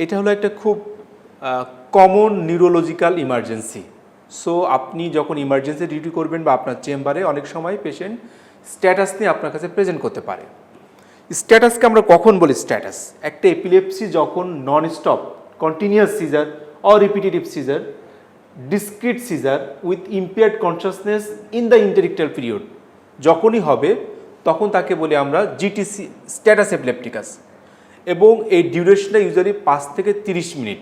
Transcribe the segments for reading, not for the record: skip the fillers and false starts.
এটা হলো একটা খুব কমন নিউরোলজিক্যাল ইমার্জেন্সি। সো আপনি যখন ইমার্জেন্সি ডিউটি করবেন বা আপনার চেম্বারে অনেক সময় পেশেন্ট স্ট্যাটাস নিয়ে আপনার কাছে প্রেজেন্ট করতে পারে। স্ট্যাটাসকে আমরা কখন বলি স্ট্যাটাস? একটা এপিলেপসি যখন non stop continuous seizure or repetitive seizure, discrete seizure with impaired consciousness in the interictal period যখনই হবে তখন তাকে বলি আমরা জিটিসি, স্ট্যাটাস এপিলেপটিকাস। এবং এই ডিউরেশনটা ইউজুয়ালি 5 থেকে 30 মিনিট,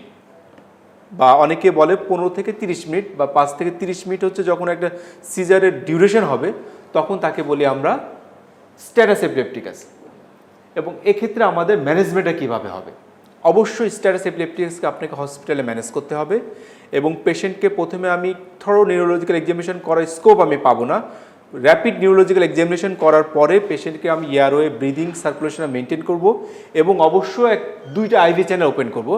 বা অনেকে বলে 15 থেকে 30 মিনিট, বা 5 থেকে 30 মিনিট হচ্ছে যখন একটা সিজারের ডিউরেশন হবে তখন তাকে বলি আমরা স্ট্যাটাস এপিলেপটিকাস। এবং এক্ষেত্রে আমাদের ম্যানেজমেন্টটা কীভাবে হবে? অবশ্যই স্ট্যাটাস এপিলেপটিকাসকে আপনাকে হসপিটালে ম্যানেজ করতে হবে এবং পেশেন্টকে প্রথমে আমি থরো নিউরোলজিক্যাল এক্সামিনেশন করার স্কোপ আমি পাবো না। র্যাপিড নিউরোলজিক্যাল এক্সামিনেশন করার পরে পেশেন্টকে আমি এয়ারওয়ে, ব্রিদিং, সার্কুলেশন মেনটেন করব এবং অবশ্যই 2টা আইভি চ্যানেল ওপেন করব।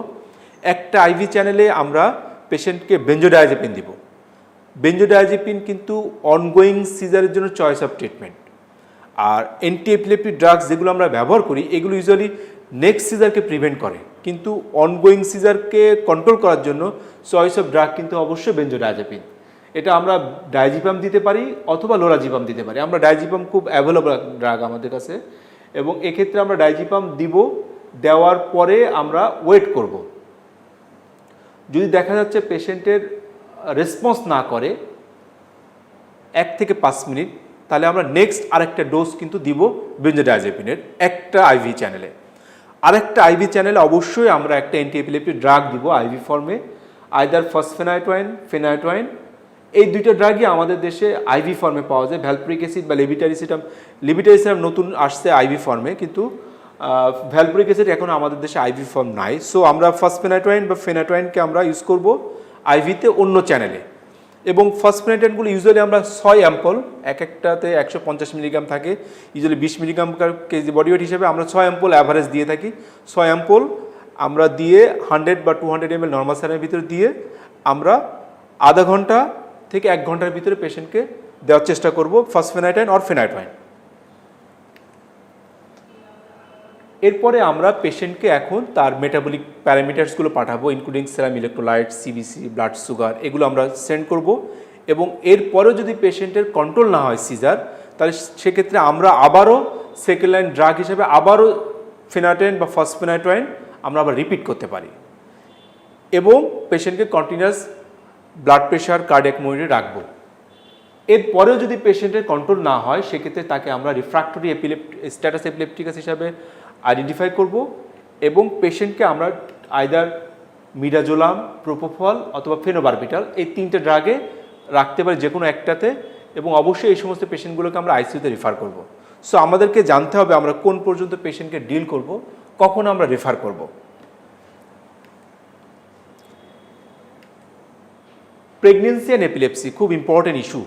একটা আইভি চ্যানেলে আমরা পেশেন্টকে বেনজোডায়াজেপিন দিব। বেনজোডায়াজেপিন কিন্তু অনগোয়িং সিজারের জন্য চয়েস অফ ট্রিটমেন্ট। আর অ্যান্টি এপিলেপটিক ড্রাগস যেগুলো আমরা ব্যবহার করি এগুলো ইউজুয়ালি নেক্সট সিজারকে প্রিভেন্ট করে, কিন্তু অনগোয়িং সিজারকে কন্ট্রোল করার জন্য চয়েস অফ ড্রাগ কিন্তু অবশ্যই বেনজোডায়াজেপিন। এটা আমরা ডায়াজিপাম দিতে পারি অথবা লোরাজিপাম দিতে পারি। আমরা ডায়াজিপাম খুব অ্যাভেলেবল ড্রাগ আমাদের কাছে, এবং এক্ষেত্রে আমরা ডায়াজিপাম দিব। দেওয়ার পরে আমরা ওয়েট করব। যদি দেখা যাচ্ছে পেশেন্টের রেসপন্স না করে 1 থেকে 5 মিনিট, তাহলে আমরা নেক্সট আরেকটা ডোজ কিন্তু দিব বেনজোডায়াজেপিনের একটা আইভি চ্যানেলে। আরেকটা আইভি চ্যানেলে অবশ্যই আমরা একটা অ্যান্টি এপিলেপটিক ড্রাগ দিব আইভি ফর্মে, আইদার ফসফেনাইটোয়াইন, ফেনাইটোয়াইন। এই 2টা ড্রাগই আমাদের দেশে আইভি ফর্মে পাওয়া যায়। ভ্যালপ্রিক অ্যাসিড বা লেভিটারিসিটাম, লেভিটারিসিটাম নতুন আসছে আইভি ফর্মে, কিন্তু ভ্যালপ্রিক অ্যাসিড এখন আমাদের দেশে আইভি ফর্ম নাই। সো আমরা ফসফেনাইটোয়াইন বা ফেনাইটোয়াইনকে আমরা ইউজ করব আইভিতে অন্য চ্যানেলে। এবং ফসফেনাইটোয়াইনগুলো ইউজুয়ালি আমরা 6 অ্যাম্পল, একটাতে 150 মিলিগ্রাম থাকে, usually 20 milligram KG body weight হিসেবে আমরা 6 অ্যাম্পল অ্যাভারেজ দিয়ে থাকি। 6 অ্যাম্পল আমরা দিয়ে 100 বা 200 ml নর্মাল স্যালাইনের ভিতরে দিয়ে আমরা আধা ঘন্টা থেকে 1 ঘন্টার ভিতরে পেশেন্টকে দেওয়ার চেষ্টা করব ফসফেনাইটোয়াইন অর ফেনাইটোয়াইন। এরপরে আমরা পেশেন্টকে এখন তার মেটাবলিক প্যারামিটার্সগুলো পাঠাবো, ইনক্লুডিং সেরাম ইলেকট্রোলাইট, সিবিসি, ব্লাড সুগার, এগুলো আমরা সেন্ড করব। এবং এরপরেও যদি পেশেন্টের কন্ট্রোল না হয় সিজার, তাহলে সেক্ষেত্রে আমরা আবারও সেকেন্ড লাইন ড্রাগ হিসেবে আবারও ফেনাইটোয়াইন বা ফসফেনাইটোয়াইন আমরা আবার রিপিট করতে পারি। এবং পেশেন্টকে কন্টিনিউয়াস ব্লাড প্রেশার, কার্ডিয়াক মনিটরে রাখবো। এরপরেও যদি পেশেন্টের কন্ট্রোল না হয় সেক্ষেত্রে তাকে আমরা রিফ্র্যাক্টরি স্ট্যাটাস এপিলেপটিকাস হিসাবে আইডেন্টিফাই করব এবং পেশেন্টকে আমরা আইদার মিডাজোলাম, প্রোপোফল অথবা ফেনোবারবিটাল, এই 3টে ড্রাগে রাখতে পারি যে কোনো একটাতে। এবং অবশ্যই এই সমস্ত পেশেন্টগুলোকে আমরা আইসিইউতে রেফার করব। সো আমাদেরকে জানতে হবে আমরা কোন পর্যন্ত পেশেন্টকে ডিল করব, কখন আমরা রেফার করব। প্রেগনেন্সি অ্যান্ড এপিলেপসি খুব ইম্পর্টেন্ট ইস্যু।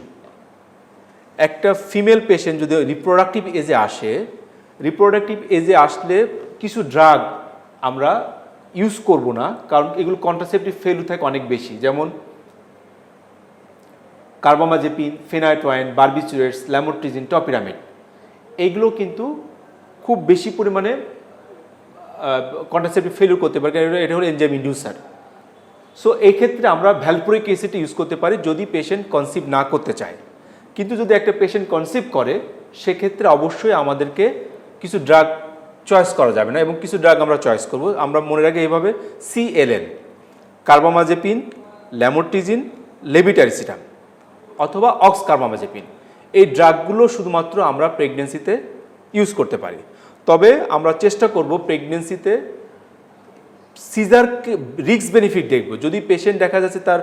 একটা ফিমেল পেশেন্ট যদি রিপ্রোডাক্টিভ এজে আসে, রিপ্রোডাক্টিভ এজে আসলে কিছু ড্রাগ আমরা ইউজ করব না, কারণ এগুলো কন্ট্রাসেপটিভ ফেলু থাকে অনেক বেশি, যেমন কার্বামাজেপিন, ফেনাইটোয়াইন, বারবিচুরেটস, ল্যামোট্রিজিন, টপিরামিড। এইগুলো কিন্তু খুব বেশি পরিমাণে কন্ট্রাসেপটিভ ফেলু করতে পারে, কারণ এটা হলো এনজাইম ইন্ডিউসার। সো এই ক্ষেত্রে আমরা ভ্যালপ্রিক অ্যাসিড ইউজ করতে পারি যদি পেশেন্ট কনসিভ না করতে চায়। কিন্তু যদি একটা পেশেন্ট কনসিভ করে সেক্ষেত্রে অবশ্যই আমাদেরকে কিছু ড্রাগ চয়েস করা যাবে না, এবং কিছু ড্রাগ আমরা চয়েস করব। আমরা মনে রাখি এইভাবে: CLN, কার্বামাজেপিন, ল্যামোট্রিজিন, লেভিটারিসিটাম অথবা অক্স কার্বামাজেপিন। এই ড্রাগগুলো শুধুমাত্র আমরা প্রেগনেন্সিতে ইউজ করতে পারি। তবে আমরা চেষ্টা করব প্রেগনেন্সিতে সিজারকে রিস্ক বেনিফিট দেখব। যদি পেশেন্ট দেখা যাচ্ছে তার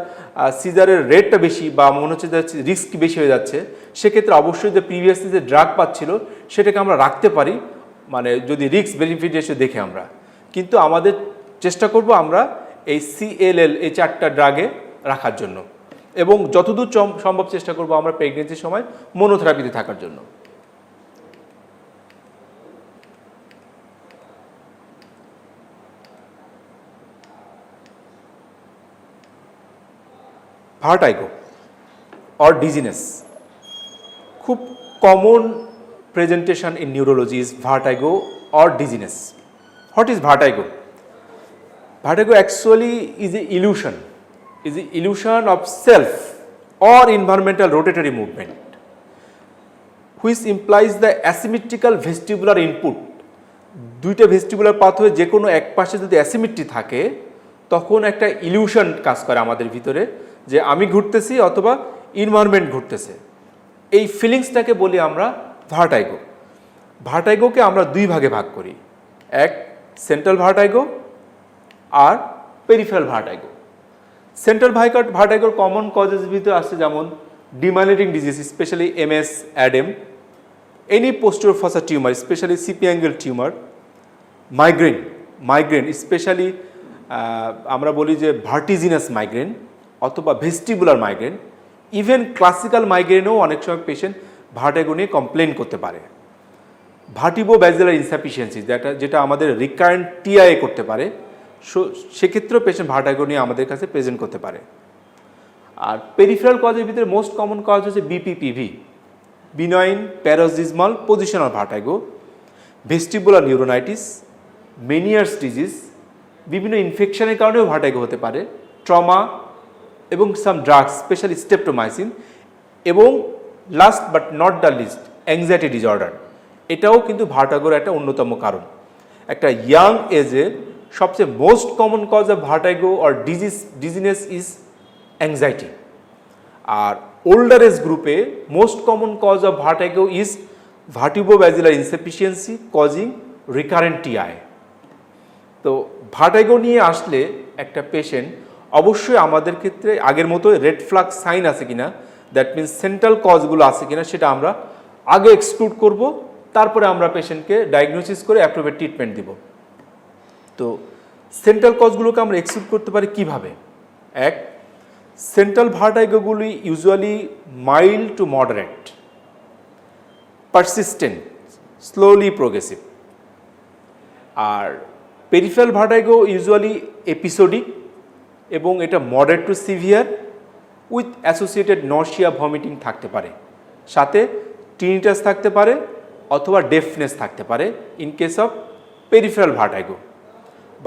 সিজারের রেটটা বেশি বা মনে হচ্ছে যে রিস্ক বেশি হয়ে যাচ্ছে, সেক্ষেত্রে অবশ্যই যে প্রিভিয়াসলি যে ড্রাগ পাচ্ছিল সেটাকে আমরা রাখতে পারি, মানে যদি রিস্ক বেনিফিট এসে দেখে আমরা। কিন্তু আমাদের চেষ্টা করব আমরা এই CLL, এই 4টা ড্রাগে রাখার জন্য, এবং যতদূর সম্ভব চেষ্টা করব আমরা প্রেগনেন্সির সময় মনোথেরাপিতে থাকার জন্য। ভার্টাইগো or dizziness, খুব common presentation in neurology is vertigo or dizziness. What is vertigo? Vertigo actually is an illusion of self or environmental rotatory movement, which implies the asymmetrical vestibular input. দুইটা vestibular pathway যে কোনো এক পাশে যদি asymmetry থাকে তখন একটা illusion কাজ করে আমাদের ভিতরে যে আমি ঘুরতেছি অথবা এনভায়রনমেন্ট ঘুরতেছে। এই ফিলিংসটাকে বলি আমরা ভার্টাইগো। ভার্টাইগোকে আমরা দুই ভাগে ভাগ করি, এক সেন্ট্রাল ভার্টাইগো আর পেরিফেরাল ভার্টাইগো। সেন্ট্রাল ভার্টাইগোর কমন কজেস ভিতরে আছে যেমন demyelinating disease, specially MS ADEM, any posterior fossa tumour, specially CP angle tumour, migraine specially আমরা বলি যে ভার্টিজিনাস মাইগ্রেন অথবা ভেস্টিবুলার মাইগ্রেন, ইভেন ক্লাসিক্যাল মাইগ্রেনেও অনেক সময় পেশেন্ট ভার্টাইগো নিয়ে কমপ্লেন করতে পারে। ভার্টিবো ব্যাজিলার ইনসাফিসিয়েন্সি যেটা আমাদের রিকারেন্ট TIA করতে পারে, সেক্ষেত্রেও পেশেন্ট ভার্টাইগো নিয়ে আমাদের কাছে প্রেজেন্ট করতে পারে। আর পেরিফেরাল কজের ভিতরে মোস্ট কমন কজ হচ্ছে BPPV, benign paroxysmal positional vertigo, vestibular neuronitis, Meniere's disease, বিভিন্ন ইনফেকশনের কারণেও ভার্টাইগো হতে পারে, ট্রমা এবং সাম ড্রাগস স্পেশালি স্টেপ্টোমাইসিন, এবং last but not the least anxiety disorder, এটাও কিন্তু ভার্টাইগোর একটা অন্যতম কারণ। একটা ইয়াং এজে সবচেয়ে most common cause of vertigo or dizziness is anxiety. আর ওল্ডার এজ গ্রুপে most common cause of vertigo is vertebrobasilar insufficiency causing recurrent TI। তো ভার্টাইগো নিয়ে আসলে একটা পেশেন্ট অবশ্যই আমাদের ক্ষেত্রে আগের মতো রেড ফ্ল্যাগ সাইন আছে কিনা, দ্যাট মিনস সেন্ট্রাল কজগুলো আছে কিনা সেটা আমরা আগে এক্সক্লুড করব, তারপরে আমরা পেশেন্টকে ডায়াগনোসিস করে অ্যাপ্রোপ্রিয়েট ট্রিটমেন্ট দিব। তো সেন্ট্রাল কজগুলোকে আমরা এক্সক্লুড করতে পারি কিভাবে? এক, সেন্ট্রাল ভার্টাইগোগুলি usually mild to moderate, persistent, slowly progressive. আর পেরিফেরাল ভার্টাইগো ইউজুয়ালি এপিসোডিক এবং এটা moderate to severe with associated nausea, vomiting থাকতে পারে, সাথে টিনিটাস থাকতে পারে অথবা ডেফনেস থাকতে পারে in case of peripheral vertigo.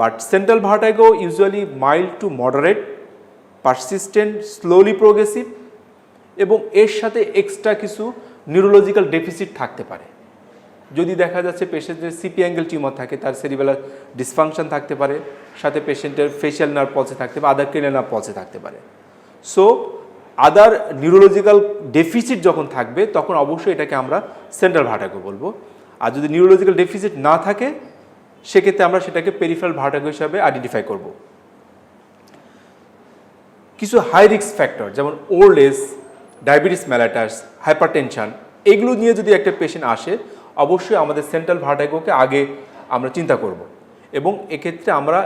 But central vertigo usually mild to moderate, persistent, slowly progressive এবং এর সাথে এক্সট্রা কিছু নিউরোলজিক্যাল ডেফিসিট থাকতে পারে। যদি দেখা যাচ্ছে পেশেন্টের সিপি অ্যাঙ্গেল টিউমার থাকে, তার সেরিবেলার ডিসফাংশন থাকতে পারে, সাথে পেশেন্টের ফেশিয়াল নার্ভ পলসে থাকতে পারে, আদার ক্রেনিয়াল নার্ভ পলসে থাকতে পারে। সো আদার নিউরোলজিক্যাল ডেফিসিট যখন থাকবে তখন অবশ্যই এটাকে আমরা সেন্ট্রাল ভার্টাইগো বলবো। আর যদি নিউরোলজিক্যাল ডেফিসিট না থাকে সেক্ষেত্রে আমরা সেটাকে পেরিফেরাল ভার্টাইগো হিসাবে আইডেন্টিফাই করব। কিছু হাই রিস্ক ফ্যাক্টর যেমন old age, diabetes mellitus, hypertension, এগুলো নিয়ে যদি একটা পেশেন্ট আসে অবশ্যই আমাদের সেন্ট্রাল ভার্টাইগোকে আগে আমরা চিন্তা করব এবং এক্ষেত্রে আমরা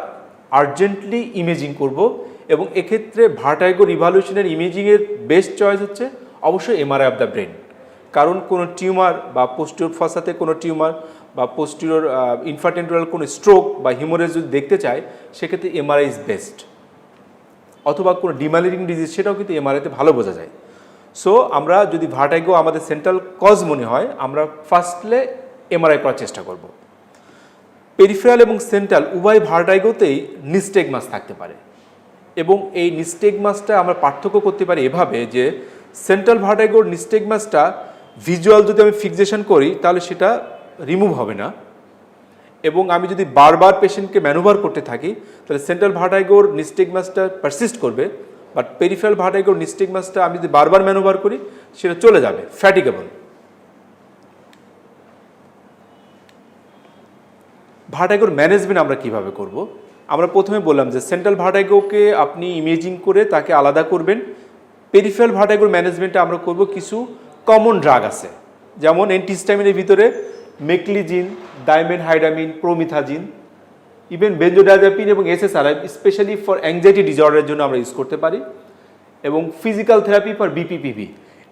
আর্জেন্টলি ইমেজিং করব। এবং এক্ষেত্রে ভার্টাইগোর ইভালুয়েশনের ইমেজিংয়ের বেস্ট চয়েস হচ্ছে অবশ্যই MRI অফ দ্য ব্রেন, কারণ কোনো টিউমার বা পোস্টিরিয়র ফসাতে কোনো টিউমার বা পোস্টিরিয়র ইনফ্রাটেম্পোরাল কোনো স্ট্রোক বা হিমোরেজ যদি দেখতে চায় সেক্ষেত্রে MRI ইজ বেস্ট, অথবা কোনো ডিমাইলিটিং ডিজিজ সেটাও কিন্তু MRIতে ভালো বোঝা যায়। সো আমরা যদি ভার্টাইগো আমাদের সেন্ট্রাল কজ মনে হয় আমরা ফার্স্টলে MRI করার চেষ্টা করব। পেরিফেরাল এবং সেন্ট্রাল উভয় ভার্টাইগোতেই নিস্টেগমাস থাকতে পারে এবং এই নিস্টেগমাসটা আমরা পার্থক্য করতে পারি এভাবে যে সেন্ট্রাল ভার্টাইগোর নিস্টেগমাসটা ভিজুয়াল যদি আমি ফিক্সেশন করি তাহলে সেটা রিমুভ হবে না, এবং আমি যদি বারবার পেশেন্টকে ম্যানুভার করতে থাকি তাহলে সেন্ট্রাল ভার্টাইগোর নিস্টেগমাসটা পারসিস্ট করবে, বাট পেরিফেরাল ভার্টাইগোর নিস্টেগমাসটা আমি যদি বারবার ম্যানুভার করি সেটা চলে যাবে, ফ্যাটিগেবল। ভার্টাইগোর ম্যানেজমেন্ট আমরা কিভাবে করব? আমরা প্রথমে বললাম যে সেন্ট্রাল ভার্টাইগোকে আপনি ইমেজিং করে তাকে আলাদা করবেন। পেরিফেরাল ভার্টাইগোর ম্যানেজমেন্টে আমরা করব কিছু কমন ড্রাগ আছে, যেমন অ্যান্টিহিস্টামিনের ভিতরে মেক্লিজিন, ডাইমেনহাইডামিন, প্রোমিথাজিন, ইভেন বেনজোডায়াজাপিন এবং SSRI স্পেশালি ফর অ্যাংজাইটি ডিসঅর্ডারের জন্য আমরা ইউজ করতে পারি, এবং ফিজিক্যাল থেরাপি ফর BPPV,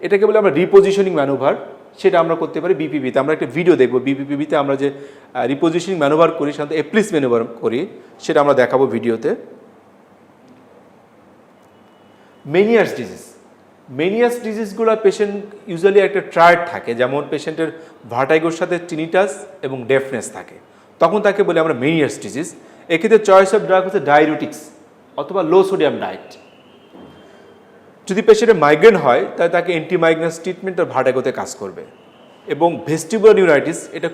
এটাকে বলে আমরা রিপোজিশনিং ম্যানুভার, সেটা আমরা করতে পারি BPPতে। আমরা একটা ভিডিও দেখব BPPতে আমরা যে রিপোজিশনিং ম্যানুভার করি, সাধারণত এপ্লিস ম্যানুভার করি, সেটা আমরা দেখাবো ভিডিওতে। মেনিয়াস ডিজিজগুলো পেশেন্ট ইউজুয়ালি একটা ট্রায়াড থাকে, যেমন পেশেন্টের ভার্টাইগোর সাথে টিনিটাস এবং ডেফনেস থাকে, তখন তাকে বলে আমরা মেনিয়াস ডিজিজ। এক্ষেত্রে চয়েস অফ ড্রাগ হচ্ছে ডায়ুরেটিক্স অথবা লো সোডিয়াম ডায়েট। যদি পেশেন্টের মাইগ্রেন হয় তাহলে তাকে অ্যান্টিমাইগ্রেনাস ট্রিটমেন্ট তার ভার্টিগোতে কাজ করবে। এবং ভেস্টিবুলার নিউরাইটিস এটা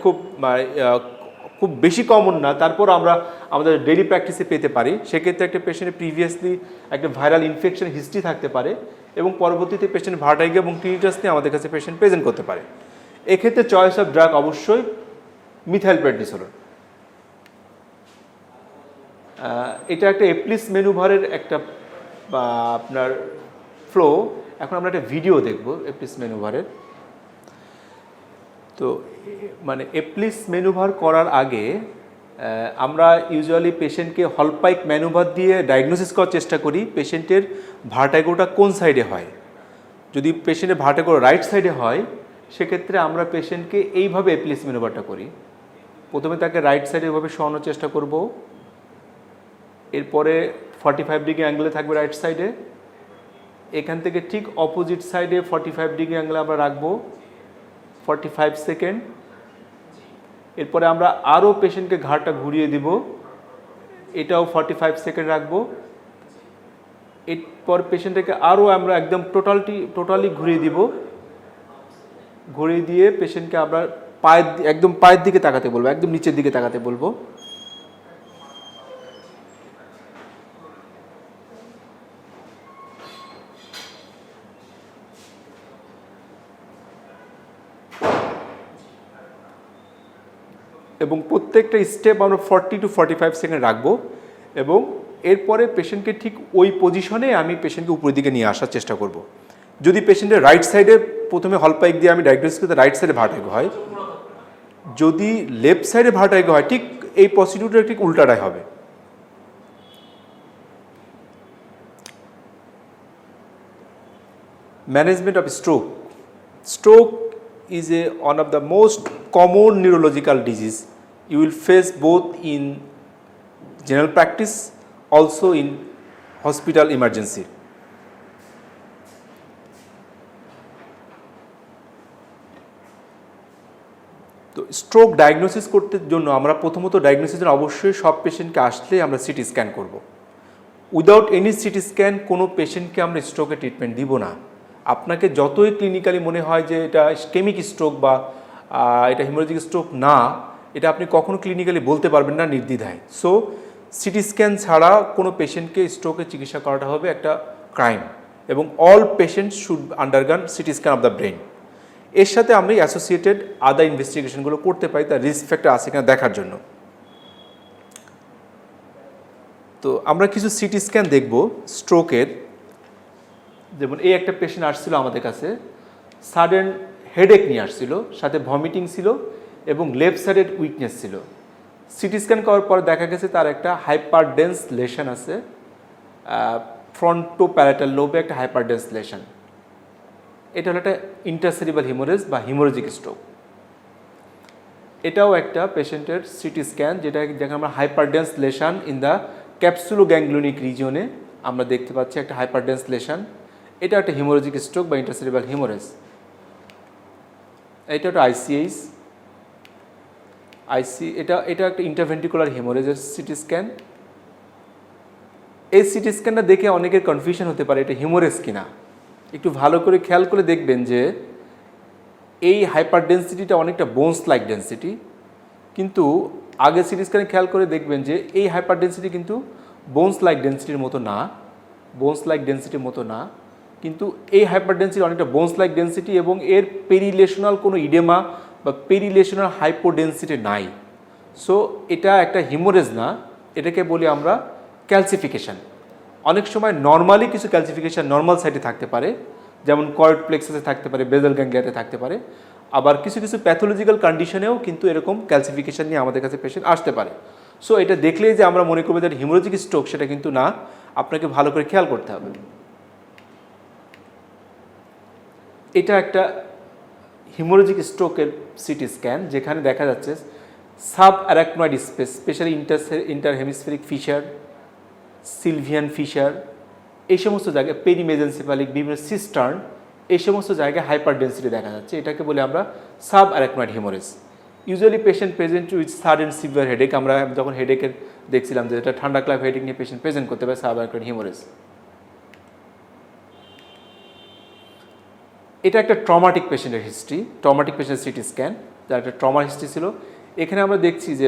খুব বেশি কমন না, তারপর আমরা আমাদের ডেইলি প্র্যাকটিসে পেতে পারি। সেক্ষেত্রে একটা পেশেন্টের প্রিভিয়াসলি একটা ভাইরাল ইনফেকশন হিস্ট্রি থাকতে পারে এবং পরবর্তীতে পেশেন্ট ভার্টিগো এবং টিনিটাস নিয়ে আমাদের কাছে পেশেন্ট প্রেজেন্ট করতে পারে। এক্ষেত্রে চয়েস অফ ড্রাগ অবশ্যই মিথাইলপ্রেডনিসোলোন। এটা একটা এপ্লিস ম্যানুভারের একটা আপনার ফ্লো। এখন আমরা একটা ভিডিও দেখব এপ্লিস ম্যানুভারের। তো মানে এপ্লিস ম্যানুভার করার আগে আমরা ইউজুয়ালি পেশেন্টকে হলপাইক ম্যানুভার দিয়ে ডায়াগনোসিস করার চেষ্টা করি পেশেন্টের ভার্টিগোটা কোন সাইডে হয়। যদি পেশেন্টের ভার্টিগো রাইট সাইডে হয় সেক্ষেত্রে আমরা পেশেন্টকে এইভাবে এপ্লিস ম্যানুভারটা করি। প্রথমে তাকে রাইট সাইডে এভাবে শোয়ানোর চেষ্টা করব, এরপরে 45 ডিগ্রি অ্যাঙ্গেলে থাকবে রাইট সাইডে। এখান থেকে ঠিক অপোজিট সাইডে 45 ডিগ্রি অ্যাঙ্গেলে আমরা রাখবো 45 সেকেন্ড। এরপরে আমরা আরও পেশেন্টকে ঘাড়টা ঘুরিয়ে দিব, এটাও 45 সেকেন্ড রাখবো। এরপর পেশেন্টটাকে আরও আমরা একদম টোটালি ঘুরিয়ে দিব। ঘুরিয়ে দিয়ে পেশেন্টকে আমরা একদম পায়ের দিকে তাকাতে বলবো, একদম নিচের দিকে তাকাতে বলবো। এবং প্রত্যেকটা স্টেপ আমরা 40 to 45 সেকেন্ড রাখবো এবং এরপরে পেশেন্টকে ঠিক ওই পজিশনে আমি পেশেন্টকে উপরের দিকে নিয়ে আসার চেষ্টা করব। যদি পেশেন্টের রাইট সাইডে প্রথমে হলপাইক দিয়ে আমি ডায়াগনোসিস করতে রাইট সাইডে ভার্টিগো হয়, যদি লেফট সাইডে ভার্টিগো হয় ঠিক এই প্রসিডিউরটা ঠিক উল্টাটাই হবে। Management of stroke. Stroke is one of the most common neurological disease you will face both in general practice also in hospital emergency. তো স্ট্রোক ডায়াগনোসিস করতে জন্য আমরা প্রথমত ডায়াগনোসিসের অবশ্যই সব পেশেন্টকে আসলে আমরা সিটি স্ক্যান করব। উইদাউট এনি সিটি স্ক্যান কোনো পেশেন্টকে আমরা স্ট্রোকের ট্রিটমেন্ট দিব না। আপনাকে যতই ক্লিনিক্যালি মনে হয় যে এটা ইসকেমিক স্ট্রোক বা এটা হিমোরেজিক স্ট্রোক না, এটা আপনি কখনো ক্লিনিক্যালি বলতে পারবেন না নির্দ্বিধায়। সো সিটি স্ক্যান ছাড়া কোনো পেশেন্টকে স্ট্রোকের চিকিৎসা করাটা হবে একটা ক্রাইম এবং all patients should undergone CT scan of the brain. এর সাথে আমরা অ্যাসোসিয়েটেড আদার ইনভেস্টিগেশনগুলো করতে পারি তার রিস্ক ফ্যাক্টর আছে কিনা দেখার জন্য। তো আমরা কিছু সিটি স্ক্যান দেখব স্ট্রোকের। যেমন এই একটা পেশেন্ট আসছিল আমাদের কাছে, সাডেন হেডেক নিয়ে আসছিল, সাথে ভমিটিং ছিল এবং লেফট সাইডের উইকনেস ছিল। সিটি স্ক্যান করার পর দেখা গেছে তার একটা হাইপারডেন্স লেশন আছে, ফ্রন্টো প্যারাটাল লোবে একটা হাইপারডেন্স লেশন। এটা হলো একটা ইন্টারসেরিব্রাল হিমোরেজ বা হিমোরেজিক স্ট্রোক। এটাও একটা পেশেন্টের সিটি স্ক্যান, যেখানে আমরা hyperdense lesson in the ক্যাপসুলো ganglionic রিজিয়নে আমরা দেখতে পাচ্ছি একটা হাইপারডেন্স লেশন। এটা একটা হিমোরেজিক স্ট্রোক বা ইন্টারসেরিব্রাল হিমোরেজ। এটা একটা এটা একটা ইন্টারভেন্ট্রিকুলার হিমোরেজের সিটি স্ক্যান। এই সিটি স্ক্যানটা দেখে অনেকের কনফিউশন হতে পারে এটা হিমোরেজ কিনা। একটু ভালো করে খেয়াল করে দেখবেন যে এই হাইপার ডেন্সিটিটা অনেকটা বোনস লাইক ডেন্সিটি, কিন্তু আগে সিটি স্ক্যানে খেয়াল করে দেখবেন যে এই হাইপার ডেন্সিটি কিন্তু বোনস লাইক ডেন্সিটির মতো না, কিন্তু এই হাইপার ডেন্সিটি অনেকটা বোনস লাইক ডেন্সিটি এবং এর পেরিলেশনাল কোনো ইডেমা বা পেরিলেশনাল হাইপোডেন্সিটি নাই। সো এটা একটা হিমোরেজ না, এটাকে বলি আমরা ক্যালসিফিকেশন। অনেক সময় নর্মালি কিছু ক্যালসিফিকেশন নর্মাল সাইডে থাকতে পারে, যেমন কর্ড প্লেক্সাসে থাকতে পারে, বেজাল গ্যাংলিয়াতে থাকতে পারে। আবার কিছু প্যাথোলজিক্যাল কন্ডিশনেও কিন্তু এরকম ক্যালসিফিকেশন নিয়ে আমাদের কাছে পেশেন্ট আসতে পারে। সো এটা দেখলেই যে আমরা মনে করবো যে হিমোরেজিক স্ট্রোক সেটা কিন্তু না, আপনাকে ভালো করে খেয়াল করতে হবে। এটা একটা হিমোরেজিক স্ট্রোকের সিটি স্ক্যান, যেখানে দেখা যাচ্ছে sub arachnoid space, specially interhemispheric fissure, Sylvian fissure, এই সমস্ত জায়গায় পেরিমেজেনসেফালিক বিভিন্ন সিস্টার্ন, এই সমস্ত জায়গায় হাইপার ডেন্সিটি দেখা যাচ্ছে। এটাকে বলে আমরা sub arachnoid haemorrhage. Usually patient present with sudden severe headache, আমরা যখন হেডেকের দেখছিলাম যে এটা ঠান্ডা ক্লাব হেডেক নিয়ে পেশেন্ট প্রেজেন্ট করতে পারে সাবআকুয়ার হিমোরেজ। এটা একটা ট্রমাটিক পেশেন্টের হিস্ট্রি, ট্রমাটিক পেশেন্টের সিটি স্ক্যান, যার একটা ট্রমার হিস্ট্রি ছিল। এখানে আমরা দেখছি যে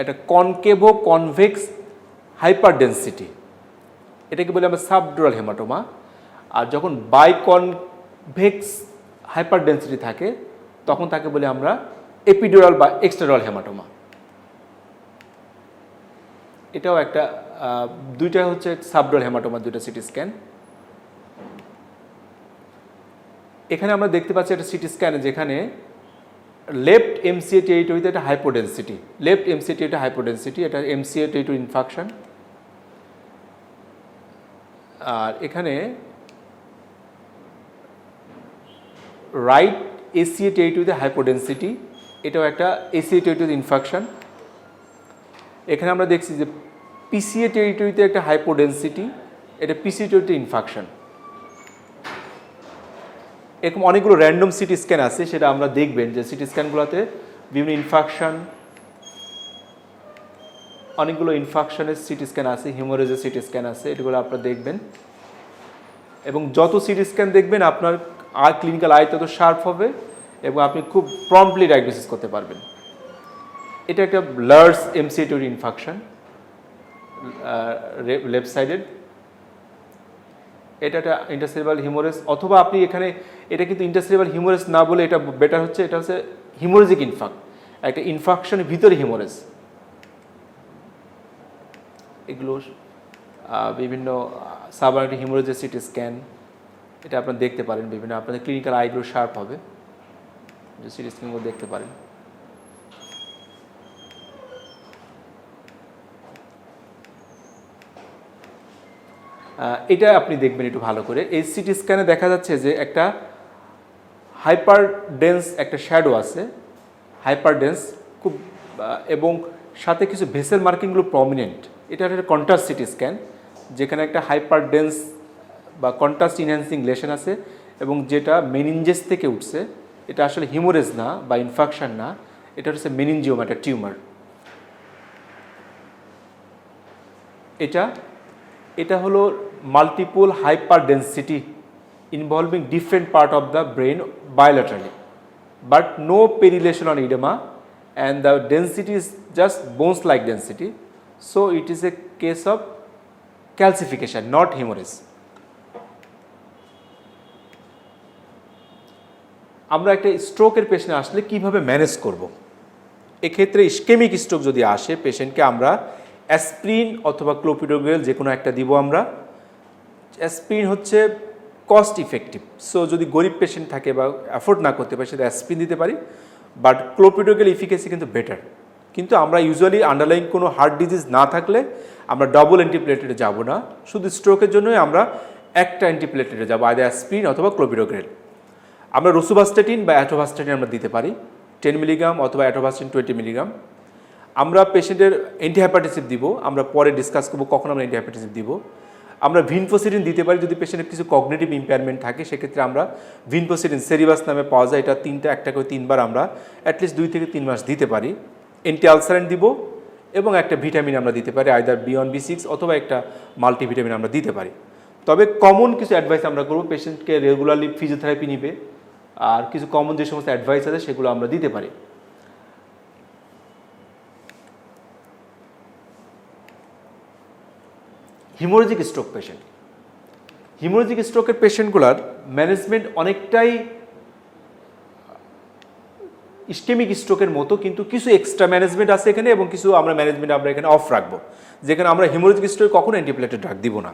একটা কনকেভো কনভেক্স হাইপার ডেন্সিটি, এটাকে বলি আমরা সাবডুরাল হেমাটোমা। আর যখন বাইকনভেক্স হাইপার ডেন্সিটি থাকে তখন তাকে বলি আমরা এপিডুরাল বা এক্সট্রাডুরাল হেমাটোমা। এটাও একটা দুইটা হচ্ছে সাবডুরাল হেমাটোমা, দুইটা সিটি স্ক্যান। এখানে আমরা দেখতে পাচ্ছি একটা সিটি স্ক্যানে যেখানে লেফট এমসিএ টেরিটরিতে একটা হাইপোডেন্সিটি, লেফট এমসিএ টেরিটরি হাইপোডেন্সিটি, এটা এমসিএ টেরিটরি ইনফাকশন। আর এখানে রাইট এসিএ টেরিটরিতে হাইপোডেন্সিটি, এটাও একটা এসিএ টেরিটরি ইনফাকশন। এখানে আমরা দেখছি যে পিসিএ টেরিটরিতে একটা হাইপোডেন্সিটি, এটা পিসিএ টেরিটরি ইনফাকশন। এরকম অনেকগুলো র্যান্ডম সিটি স্ক্যান আছে, সেটা আমরা দেখবেন যে সিটি স্ক্যানগুলোতে বিভিন্ন ইনফাকশন, অনেকগুলো ইনফাকশনের সিটি স্ক্যান আছে, হিমোরেজের সিটি স্ক্যান আছে, এগুলো আপনারা দেখবেন। এবং যত সিটি স্ক্যান দেখবেন আপনার ক্লিনিক্যাল আই তত শার্প হবে এবং আপনি খুব প্রম্পটলি ডায়াগনোসিস করতে পারবেন। এটা একটা large MCA territory infarction, left sided. এটা একটা ইন্টারসেরিব্রাল হিমোরেজ, অথবা আপনি এখানে এটা কিন্তু ইন্টারসেরিব্রাল হিমোরেজ না বলে এটা বেটার হচ্ছে, এটা হচ্ছে হিমোরেজিক ইনফাক্ট, একটা ইনফাকশনের ভিতরে হিমোরেজ। এগুলো বিভিন্ন সাবআকুয়ার হিমোরেজের সিটি স্ক্যান, এটা আপনারা দেখতে পারেন বিভিন্ন, আপনাদের ক্লিনিক্যাল আইগুলো শার্প হবে, যে সিটি স্ক্যানগুলো দেখতে পারেন। এটা আপনি দেখবেন একটু ভালো করে। এই সিটি স্ক্যানে দেখা যাচ্ছে যে একটা হাইপার ডেন্স একটা শ্যাডো আছে, হাইপার ডেন্স খুব, এবং সাথে কিছু ভেসেল মার্কিংগুলো প্রমিনেন্ট। এটা একটা কন্ট্রাস্ট সিটি স্ক্যান, যেখানে একটা হাইপার ডেন্স বা কন্ট্রাস্ট ইনহ্যান্সিং লেশন আছে এবং যেটা মেনিনজেস থেকে উঠছে। এটা আসলে হিমোরেজ না বা ইনফাকশন না, এটা হচ্ছে মেনিনজিওম, একটা টিউমার। এটা হলো multiple hyper density involving different part of the brain bilaterally, but no perilation on edema, and the density is just bones like density, so it is a case of calcification, not hemorrhage. আমরা একটা স্ট্রোকের patient আসলে কিভাবে manage করব, এক্ষেত্রে ischemic stroke যদি আসে পেশেন্টকে আমরা অ্যাসপ্রিন অথবা ক্লোপিডোগ্রেল যে কোনো একটা দিব। আমরা অ্যাসপ্রিন হচ্ছে কস্ট ইফেক্টিভ, সো যদি গরিব পেশেন্ট থাকে বা অ্যাফোর্ড না করতে পারে সেটা অ্যাসপ্রিন দিতে পারি, বাট ক্লোপিডোগ্রেল ইফিকেসি কিন্তু বেটার। কিন্তু আমরা ইউজুয়ালি আন্ডারলাইন কোনো হার্ট ডিজিজ না থাকলে আমরা ডবল অ্যান্টিপ্লেটেডে যাব না, শুধু স্ট্রোকের জন্যই আমরা একটা অ্যান্টিপ্লেটেডে যাবো, আইদার অ্যাসপ্রিন অথবা ক্লোপিডোগ্রেল। আমরা রোসুভাস্ট্যাটিন বা অ্যাটোভাস্ট্যাটিন আমরা দিতে পারি 10 মিলিগ্রাম অথবা অ্যাটোভাস্ট্যাটিন 20 মিলিগ্রাম। আমরা পেশেন্টের অ্যান্টিহাইপারটেসিভ দিব, আমরা পরে ডিসকাস করবো কখন আমরা অ্যান্টিহাইপারটেসিভ দিব। আমরা ভিনফোসিডিন দিতে পারি যদি পেশেন্টের কিছু কগনিটিভ ইম্পেয়ারমেন্ট থাকে, সেক্ষেত্রে আমরা ভিনফোসিডিন সেরিবাস নামে পাওয়া যায়, এটা একটা করে 3 বার আমরা অ্যাটলিস্ট 2 থেকে 3 মাস দিতে পারি। অ্যান্টি আলসারেন্ট দিব এবং একটা ভিটামিন আমরা দিতে পারি, আইদার B1B6 অথবা একটা মাল্টিভিটামিন আমরা দিতে পারি। তবে কমন কিছু অ্যাডভাইস আমরা করবো, পেশেন্টকে রেগুলারলি ফিজিওথেরাপি নিবে, আর কিছু কমন যে সমস্ত অ্যাডভাইস আছে সেগুলো আমরা দিতে পারি। হিমোরেজিক স্ট্রোক পেশেন্ট, হিমোরেজিক স্ট্রোকের পেশেন্টগুলোর ম্যানেজমেন্ট অনেকটাই ইসকেমিক স্ট্রোকের মতো, কিন্তু কিছু এক্সট্রা ম্যানেজমেন্ট আছে এখানে এবং কিছু ম্যানেজমেন্ট আমরা এখানে অফ রাখবো, যেখানে আমরা হিমোরেজিক স্ট্রোকে কখনো অ্যান্টিপ্লেটেড ড্রাগ দিব না।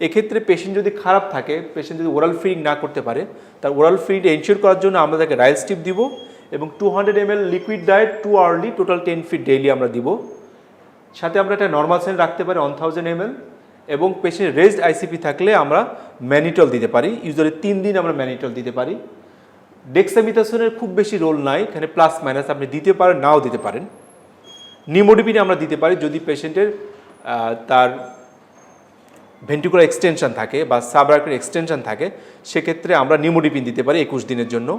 এক্ষেত্রে পেশেন্ট যদি খারাপ থাকে, পেশেন্ট যদি ওরাল ফিডিং না করতে পারে, তার ওরাল ফিড এনশিওর করার জন্য আমরা তাকে রাইল স্টিপ দিব এবং 200 ml liquid diet 2 hourly total 10 feet daily আমরা দিব। সাথে আমরা একটা নর্মাল সেন রাখতে পারি 1000 ml, এবং পেশেন্ট রেজড আইসিপি থাকলে আমরা ম্যানিটল দিতে পারি, ইউজুয়ালি 3 দিন আমরা ম্যানিটল দিতে পারি। ডেক্সামিথাসোনের খুব বেশি রোল নাই এখানে, প্লাস মাইনাস আপনি দিতে পারেন নাও দিতে পারেন। নিমোডিপিন আমরা দিতে পারি যদি পেশেন্টের তার ভেন্ট্রিকুলার এক্সটেনশন থাকে বা সাবআকুয়ার এক্সটেনশন থাকে, সেক্ষেত্রে আমরা নিমোডিপিন দিতে পারি 21 দিনের জন্য।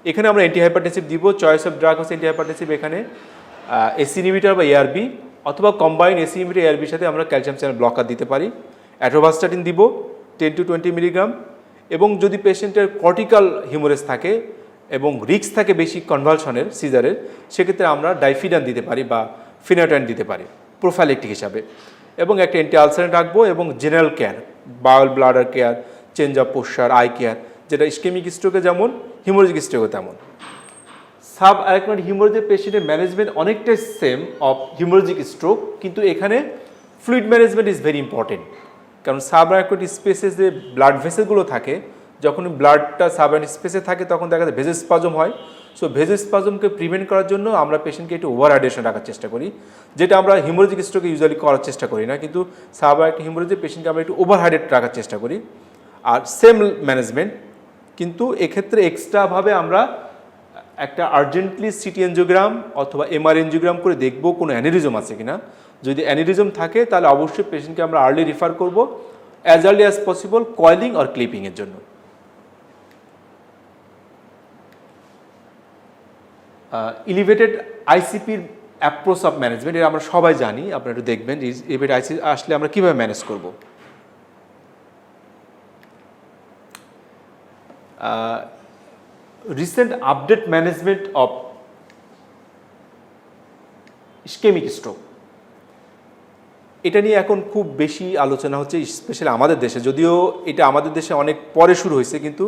এখানে আমরা অ্যান্টিহাইপারটেনসিভ দিব। চয়েস অফ ড্রাগ হচ্ছে অ্যান্টিহাইপারটেনসিভ, এখানে এসি ইনহিবিটর বা এআরবি অথবা কম্বাইন এসি ইনহিবিটর এআরবির সাথে আমরা ক্যালসিয়াম চ্যানেল ব্লকার দিতে পারি। অ্যাটোভাস্টাটিন দিব 10 to 20 মিলিগ্রাম। এবং যদি পেশেন্টের কর্টিক্যাল হিমোরেজ থাকে এবং রিস্ক থাকে বেশি কনভালশনের সিজারের, সেক্ষেত্রে আমরা ডাইফিডান দিতে পারি বা ফিনাটাইন দিতে পারি প্রোফাইলেকটিক হিসাবে। এবং একটা অ্যান্টি আলসারেন্ট রাখবো এবং general care, Baul bladder care, change of posture, eye care, যেটা ইসকেমিক স্ট্রোকে যেমন হিমোরেজিক স্ট্রোকে তেমন। সাব অ্যারাকনয়েড হেমোরেজের পেশেন্টের ম্যানেজমেন্ট অনেকটাই সেম অফ হিমোরেজিক স্ট্রোক, কিন্তু এখানে fluid management is very important. কারণ সাব অ্যারাকনয়েড স্পেসে যে ব্লাড ভেসেলগুলো থাকে, যখন ব্লাডটা সাব অ্যারাকনয়েড স্পেসে থাকে তখন দেখা যায় ভেজোস্পাজম হয়। সো ভেজোস্পাজমকে প্রিভেন্ট করার জন্য আমরা পেশেন্টকে একটু ওভার হাইড্রেশন রাখার চেষ্টা করি, যেটা আমরা হিমোরেজিক স্ট্রোকে ইউজুয়ালি করার চেষ্টা করি না, কিন্তু সাব অ্যারাকনয়েড হেমোরেজের পেশেন্টকে আমরা একটু ওভার হাইড্রেট রাখার চেষ্টা করি। আর সেম ম্যানেজমেন্ট, কিন্তু এক্ষেত্রে এক্সট্রাভাবে আমরা একটা আর্জেন্টলি সিটি এনজিওগ্রাম অথবা এমআর এনজিওগ্রাম করে দেখব কোনো অ্যানিরিজম আছে কিনা। যদি অ্যানিরিজম থাকে তাহলে অবশ্যই পেশেন্টকে আমরা আর্লি রিফার করব as early as possible coiling আর ক্লিপিংয়ের জন্য। ইলিভেটেড আইসিপির অ্যাপ্রোচ অফ ম্যানেজমেন্ট, এটা আমরা সবাই জানি, আপনারা একটু দেখবেন ইলিভেটেড আইসিপি আসলে আমরা কীভাবে ম্যানেজ করব। Recent update management of ischemic stroke, এটা নিয়ে এখন খুব বেশি আলোচনা হচ্ছে, স্পেশালি আমাদের দেশে। যদিও এটা আমাদের দেশে অনেক পরে শুরু হয়েছে, কিন্তু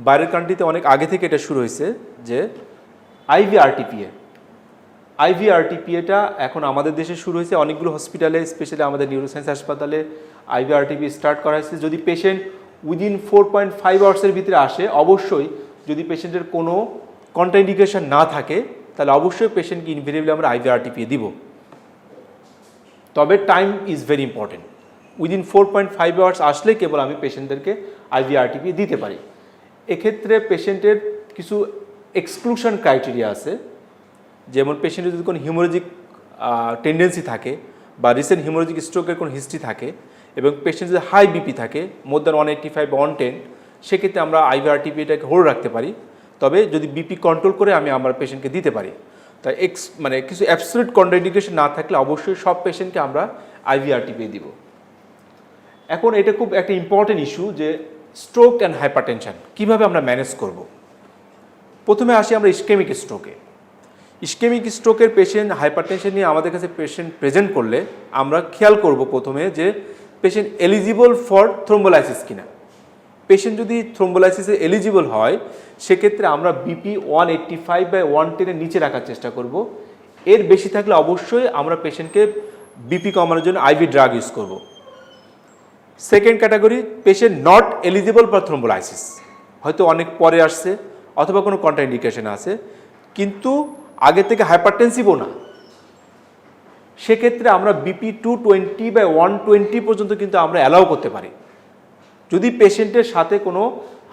বাইরের কান্ট্রিতে অনেক আগে থেকে এটা শুরু হয়েছে, যে আইভিআরটিপিএটা এখন আমাদের দেশে শুরু হয়েছে। অনেকগুলো হসপিটালে, স্পেশালি আমাদের নিউরোসায়েন্স হাসপাতালে আইভিআরটিপি স্টার্ট করা হয়েছে। যদি পেশেন্ট উইদিন 4.5 আওয়ার্সের ভিতরে আসে, অবশ্যই যদি পেশেন্টের কোনো কন্ট্রাইন্ডিকেশন না থাকে, তাহলে অবশ্যই পেশেন্টকে ইনভেরিয়েবলি আমরা আইভিআরটিপি দিব। তবে time is very important. Within 4.5 hours আসলে কেবল আমি পেশেন্টদেরকে আইভিআরটিপি দিতে পারি। এক্ষেত্রে পেশেন্টের কিছু এক্সক্লুশন ক্রাইটেরিয়া আছে, যেমন পেশেন্টের যদি কোনো হিমোরেজিক টেন্ডেন্সি থাকে বা রিসেন্ট হিমোরেজিক স্ট্রোকের কোনো হিস্ট্রি থাকে এবং পেশেন্ট যদি হাই বিপি থাকে মোর দ্যান 185 বা 110, সেক্ষেত্রে আমরা আইভিআরটিপিটাকে হোল্ড রাখতে পারি। তবে যদি বিপি কন্ট্রোল করে আমি আমার পেশেন্টকে দিতে পারি। তাই মানে কিছু অ্যাবসলিউট কন্ট্রাইন্ডিকেশন না থাকলে অবশ্যই সব পেশেন্টকে আমরা আইভিআরটিপি দিব। এখন এটা খুব একটা ইম্পর্টেন্ট ইস্যু, যে স্ট্রোক অ্যান্ড হাইপারটেনশন কীভাবে আমরা ম্যানেজ করব। প্রথমে আসি আমরা ইসকেমিক স্ট্রোকে। ইসকেমিক স্ট্রোকের পেশেন্ট হাইপারটেনশন নিয়ে আমাদের কাছে পেশেন্ট প্রেজেন্ট করলে আমরা খেয়াল করব প্রথমে যে পেশেন্ট এলিজিবল ফর থ্রোম্বোলাইসিস কিনা। পেশেন্ট যদি থ্রোম্বোলাইসিসে এলিজিবল হয়, সেক্ষেত্রে আমরা বিপি 185 বা 110-এর নিচে রাখার চেষ্টা করব। এর বেশি থাকলে অবশ্যই আমরা পেশেন্টকে বিপি কমানোর জন্য আইভি ড্রাগ ইউজ করব। Second category, patient not eligible for thrombolysis, হয়তো অনেক পরে আসছে অথবা কোনো কন্ট্রাইন্ডিকেশন আছে, কিন্তু আগে থেকে হাইপারটেনসিভও না। সেক্ষেত্রে আমরা বিপি 220 বা 120 পর্যন্ত কিন্তু আমরা অ্যালাউ করতে পারি। যদি পেশেন্টের সাথে কোনো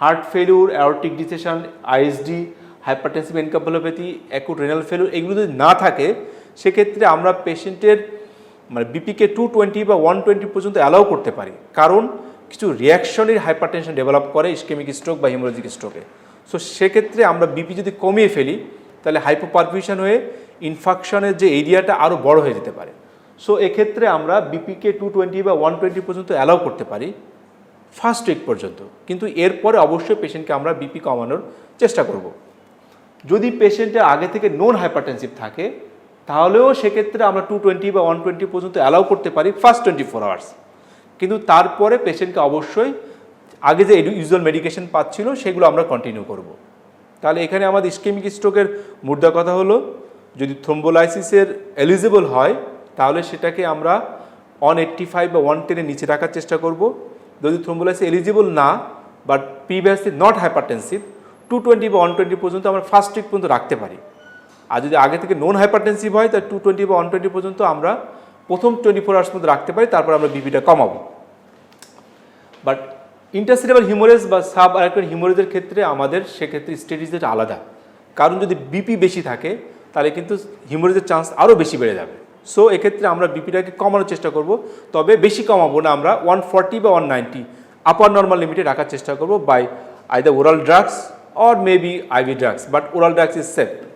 heart failure, aortic dissection, ISD, hypertensive encephalopathy, acute renal failure এগুলো যদি না থাকে, সেক্ষেত্রে আমরা পেশেন্টের মানে বিপিকে 220 বা 120 পর্যন্ত অ্যালাউ করতে পারি। কারণ কিছু রিয়াকশনের হাইপারটেনশন ডেভেলপ করে ইসকেমিক স্ট্রোক বা হিমোরেজিক স্ট্রোকে। সো সেক্ষেত্রে আমরা বিপি যদি কমিয়ে ফেলি, তাহলে হাইপোপারফিউশন হয়ে ইনফেকশনের যে এরিয়াটা আরও বড় হয়ে যেতে পারে। সো এক্ষেত্রে আমরা বিপিকে 220 বা 120 পর্যন্ত অ্যালাউ করতে পারি ফার্স্ট উইক পর্যন্ত, কিন্তু এরপরে অবশ্যই পেশেন্টকে আমরা বিপি কমানোর চেষ্টা করব। যদি পেশেন্টের আগে থেকে নন হাইপারটেনসিভ থাকে, তাহলেও সেক্ষেত্রে আমরা 220 বা 120 পর্যন্ত অ্যালাউ করতে পারি ফার্স্ট 24 আওয়ার্স, কিন্তু তারপরে পেশেন্টকে অবশ্যই আগে যে ইউজুয়াল মেডিকেশন পাচ্ছিল সেগুলো আমরা কন্টিনিউ করব। তাহলে এখানে আমাদের ইসকেমিক স্ট্রোকের মুদ্রা কথা হলো, যদি থ্রোম্বোলাইসিসের এলিজিবল হয় তাহলে সেটাকে আমরা 185 বা 110-এর নিচে রাখার চেষ্টা করব। যদি থ্রোম্বোলাইসিস এলিজিবল না বাট প্রিভিয়াসলি নট হাইপারটেনসিভ, 220 বা 120 পর্যন্ত আমরা ফার্স্ট উইক পর্যন্ত রাখতে পারি। আর যদি আগে থেকে নন হাইপারটেনসিভ হয় তাহলে 220 বা 120 পর্যন্ত আমরা প্রথম 24 আওয়ার্স মধ্যে রাখতে পারি, তারপর আমরা বিপিটা কমাবো। বাট ইন্টারসিরেব্রাল হিমোরেজ বা সাব অ্যারাকনয়েড হিমোরেজের ক্ষেত্রে আমাদের সেক্ষেত্রে স্ট্র্যাটেজিটা আলাদা। কারণ যদি বিপি বেশি থাকে তাহলে কিন্তু হিমোরেজের চান্স আরও বেশি বেড়ে যাবে। সো এক্ষেত্রে আমরা বিপিটাকে কমানোর চেষ্টা করব, তবে বেশি কমাবো না। আমরা 140 বা 190 আপার নর্মাল লিমিটে রাখার চেষ্টা করব by either oral drugs or maybe IV drugs, but oral drugs is safe.